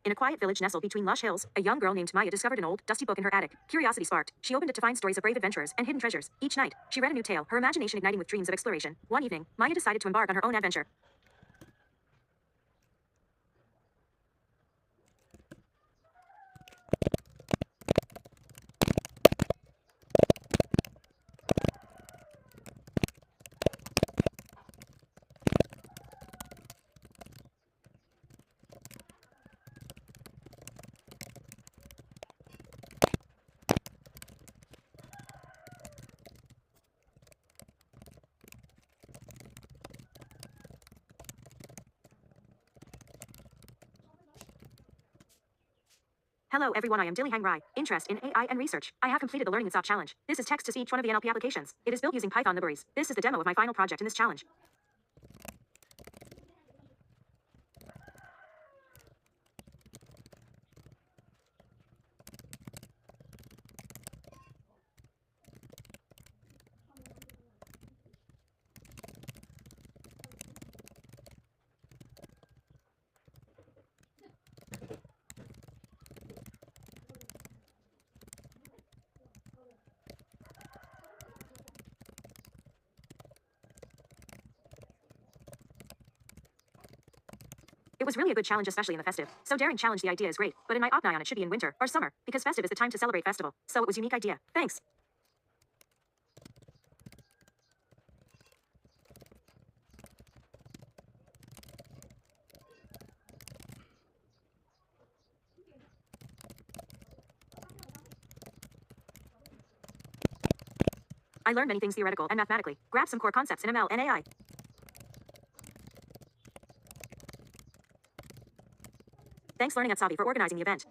In a quiet village nestled between lush hills, a young girl named Maya discovered an old, dusty book in her attic. Curiosity sparked. She opened it to find stories of brave adventurers and hidden treasures. Each night, she read a new tale, her imagination igniting with dreams of exploration. One evening, Maya decided to embark on her own adventure. Hello everyone, I am Dilly Hang Rai. Interest in AI and research. I have completed the Learning and Stop challenge. This is text to each one of the NLP applications. It is built using Python libraries. This is the demo of my final project in this challenge. It was really a good challenge, especially in the festive. So daring challenge, the idea is great, but in my opinion it should be in winter or summer, because festive is the time to celebrate festival. So it was unique idea. Thanks. I learned many things theoretical and mathematically. Grab some core concepts in ML and AI. Thanks Learning at Sabi for organizing the event.